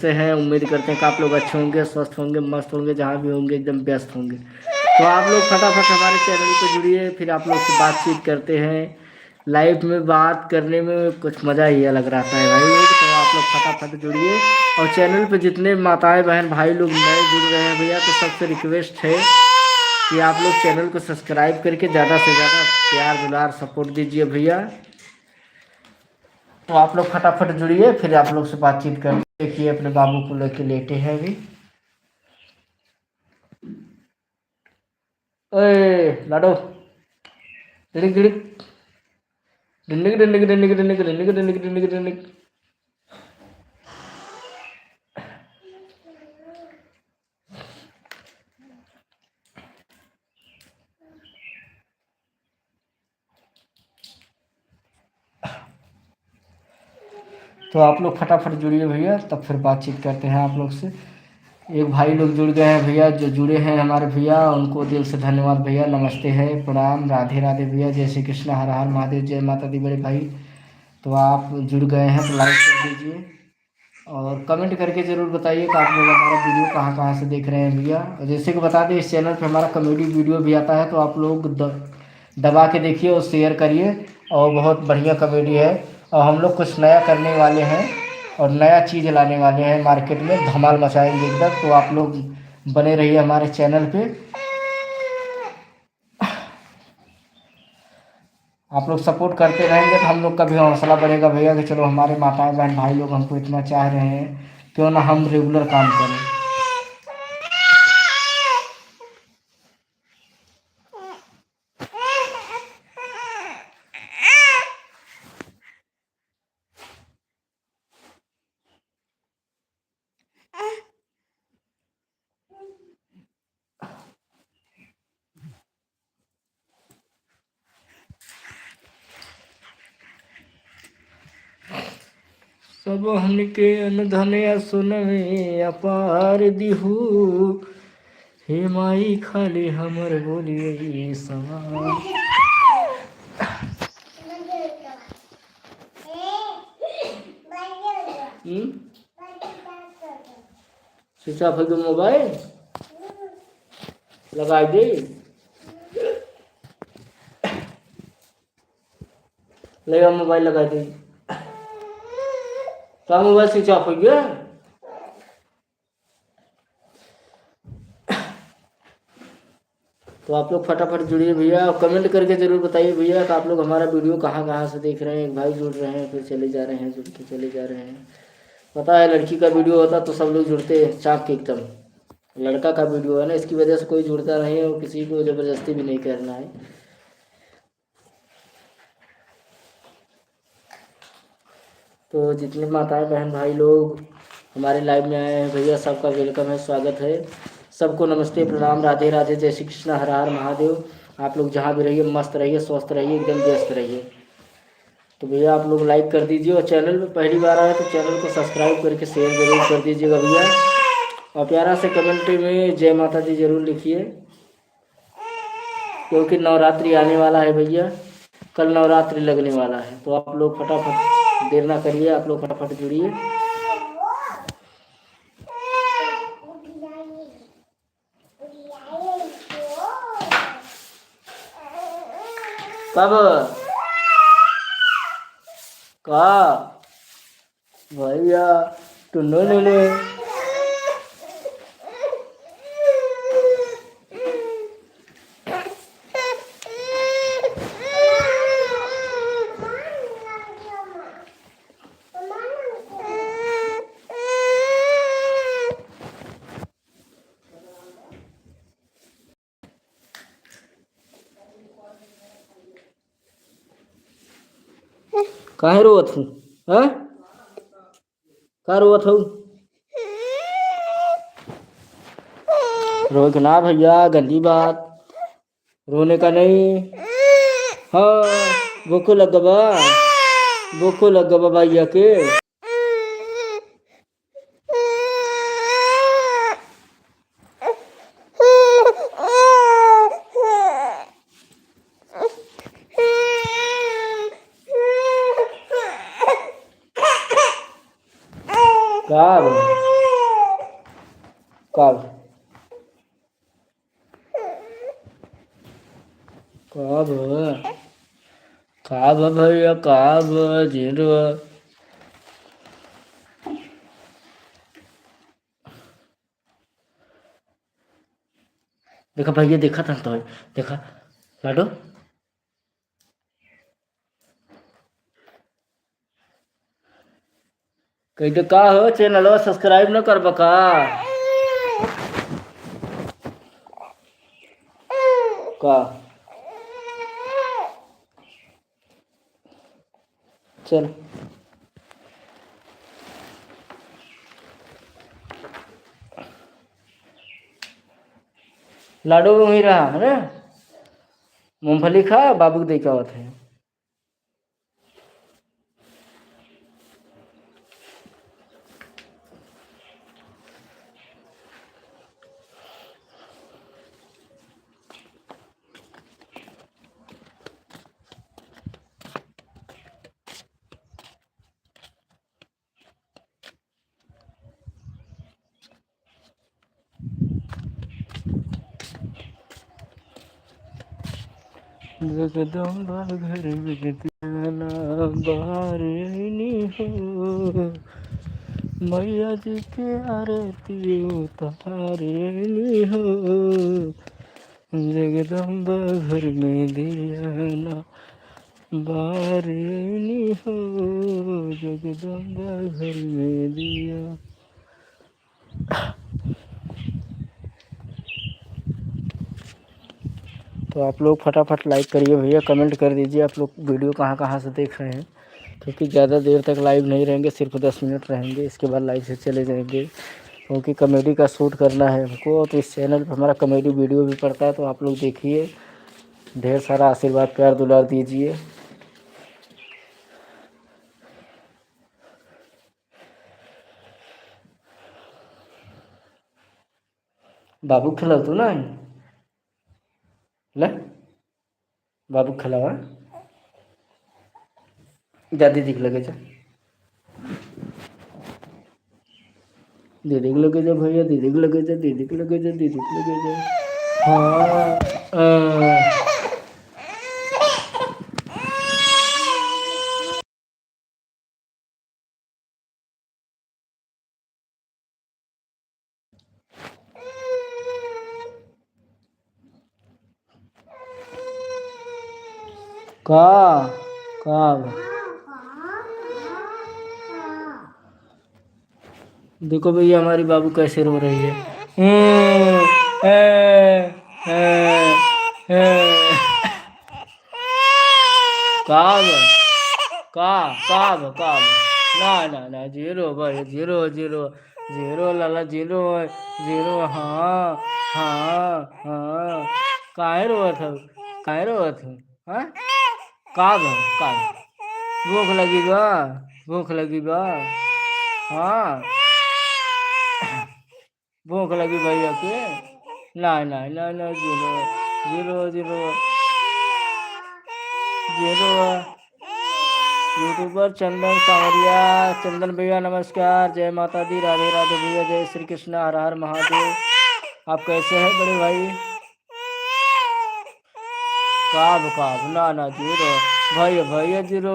से हैं। उम्मीद करते हैं कि आप लोग अच्छे होंगे, स्वस्थ होंगे, मस्त होंगे, जहाँ भी होंगे एकदम व्यस्त होंगे। तो आप लोग फटाफट हमारे चैनल पे जुड़िए, फिर आप लोग से बातचीत करते हैं। लाइव में बात करने में कुछ मज़ा ही अलग रहता है भाई लोग। तो आप लोग फटाफट जुड़िए, और चैनल पे जितने माताएं बहन भाई लोग नए जुड़ रहे हैं भैया, तो सबसे रिक्वेस्ट है कि आप लोग चैनल को सब्सक्राइब करके ज़्यादा से ज़्यादा प्यार दुलार सपोर्ट दीजिए भैया। तो आप लोग फटाफट जुड़िए, फिर आप लोग से बातचीत कर। देखिए अपने बाबू को लेके लेटे हैं अभी। ओए लाडो, डिडिक डिडिक डिंडिक डिंडिक डिंडिक डिंडिक डिंडिक डिंडिक डिंडिक डिंडिक। तो आप लोग फटाफट जुड़िए भैया, तब फिर बातचीत करते हैं आप लोग से। एक भाई लोग जुड़ गए हैं भैया, जो जुड़े हैं हमारे भैया, उनको दिल से धन्यवाद भैया। नमस्ते है, प्रणाम, राधे राधे भैया, जय श्री कृष्ण, हर हर महादेव, जय माता दी बड़े भाई। तो आप जुड़ गए हैं तो लाइक कर दीजिए, और कमेंट करके ज़रूर बताइए कि आप लोग हमारा वीडियो कहाँ कहाँ से देख रहे हैं भैया। और जैसे कि बता दें, इस चैनल पे हमारा कॉमेडी वीडियो भी आता है, तो आप लोग दबा के देखिए और शेयर करिए, और बहुत बढ़िया कॉमेडी है। और हम लोग कुछ नया करने वाले हैं, और नया चीज़ लाने वाले हैं मार्केट में, धमाल मचाएंगे एकदम। तो आप लोग बने रहिए हमारे चैनल पे। आप लोग सपोर्ट करते रहेंगे तो हम लोग का भी हौसला बढ़ेगा भैया, कि चलो हमारे माताएं बहन भाई लोग हमको इतना चाह रहे हैं, क्यों ना हम रेगुलर काम करें। सब हमके अनधन सुनवे अपार दिहू, हे माई खाली हमर बोलिए सवार। स्विच ऑफ है तो मोबाइल लगा दे, लगा मोबाइल लगा दे। तो मोबाइल स्विच ऑफ हो गया। तो आप लोग फटाफट जुड़िए भैया, और कमेंट करके ज़रूर बताइए भैया कि आप लोग हमारा वीडियो कहाँ कहाँ से देख रहे हैं। एक भाई जुड़ रहे हैं, फिर चले जा रहे हैं, जुड़ के चले जा रहे हैं। पता है लड़की का वीडियो होता तो सब लोग जुड़ते हैं चाँप के एकदम। लड़का का वीडियो है ना, इसकी वजह से कोई जुड़ता नहीं है, और किसी को ज़बरदस्ती भी नहीं करना है। तो जितने माताएं बहन भाई लोग हमारे लाइव में आए हैं भैया, सबका वेलकम है, स्वागत है। सबको नमस्ते, प्रणाम, राधे राधे, जय श्री कृष्ण, हर हर महादेव। आप लोग जहाँ भी रहिए मस्त रहिए, स्वस्थ रहिए, एकदम व्यस्त रहिए। तो भैया आप लोग लाइक कर दीजिए, और चैनल पे पहली बार आए तो चैनल को सब्सक्राइब करके शेयर जरूर कर दीजिएगा भैया। और प्यारा से कमेंट में जय माता दी जरूर लिखिए, क्योंकि नवरात्रि आने वाला है भैया, कल नवरात्रि लगने वाला है। तो आप लोग फटाफट देर ना करिए, आप लोग फटाफट जुड़िए। कब का भैया टुन्नू ले ले। काहे रोवत हूँ? हाँ, का रोवत हूँ? रो के ना भैया, गंदी बात, रोने का नहीं। हाँ, भूखो लग गबा, भूखो लग गबा भैया के। का काब काब काब भैया काब जीरो। देखा भैया देखा था तो देखा लाडो कहीं तो का हो चैनल सब्सक्राइब न कर बका का चल लाडो में वहीं रहा है ना मूंगफली खा बाबू को देखा हुआ था। जगदम्बा घर में दियाना बारिनी हो मैया जी के आरती उतारिनी हो जगदम्बा घर में दियाना बारिनी हो जगदम्बा घर में दिया। तो आप लोग फटाफट लाइक करिए भैया, कमेंट कर दीजिए आप लोग वीडियो कहाँ कहाँ से देख रहे हैं, क्योंकि ज़्यादा देर तक लाइव नहीं रहेंगे, सिर्फ 10 मिनट रहेंगे, इसके बाद लाइव से चले जाएंगे, क्योंकि कॉमेडी का शूट करना है हमको। तो इस चैनल पर हमारा कॉमेडी वीडियो भी पड़ता है, तो आप लोग देखिए, ढेर सारा आशीर्वाद प्यार दुलार दीजिए। बाबू खिलाओ तू ना ले बाबू खिलावा जा दीदी के लगे जा दीदी के लगे जा भैया दीदी के लगे जा दीदी के लगे जा दीदी के लगे जा। हाँ का का देखो भैया हमारी बाबू कैसे रो रही है। काब का काब काब ना जीरो भाई जीरो जीरो जीरो लाला जीरो जीरो। हाँ हाँ हाँ काहे रोवत हो काहे रोवत हो हाँ काब काब भूख लगी बा भूख लगी बा हाँ भूख लगी भैया के ना zero zero zero zero. YouTuber Chandan Sanwariya Chandan भैया नमस्कार, जय माता दी, राधे राधे भैया, जय श्री कृष्ण, हर हर महादेव। आप कैसे हैं बड़े भाई? काब काब ना जीरो भैया भैया जीरो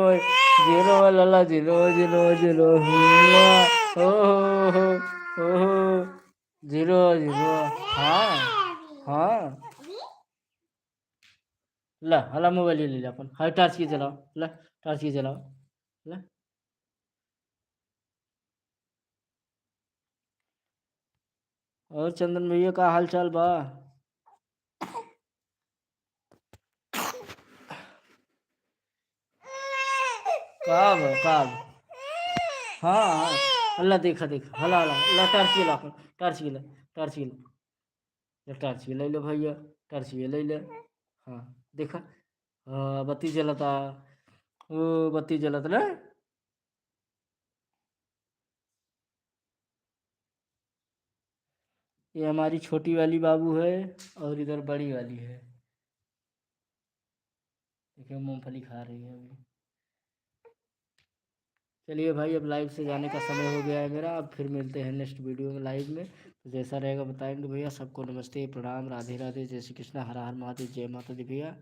जीरो लाला जीरो जीरो जीरो ओहो जीरो जीरो। हाँ हाँ ला हला मोबाइल ले ले अपन हाई टॉर्च की चलाओ ला टॉर्च की चलाओ ला। और चंदन भैया का हाल चाल बा? काब काब हाँ अल्लाह देखा देखा हला हला ला टॉर्च की ला अपन टॉर्च की ला टॉर्च की ला टॉर्च की ले लो भैया टॉर्च की ले ले। हाँ देखा बत्ती जलता वो बत्ती जलत ना। ये हमारी छोटी वाली बाबू है और इधर बड़ी वाली है, देखिए मूंगफली खा रही है अभी। चलिए भाई, अब लाइव से जाने का समय हो गया है मेरा। अब फिर मिलते हैं नेक्स्ट वीडियो में लाइव में। तो जैसा रहेगा बताएंगे भैया। सबको नमस्ते, प्रणाम, राधे राधे, जय श्री कृष्णा, हर हर महादेव, जय माता दी भैया।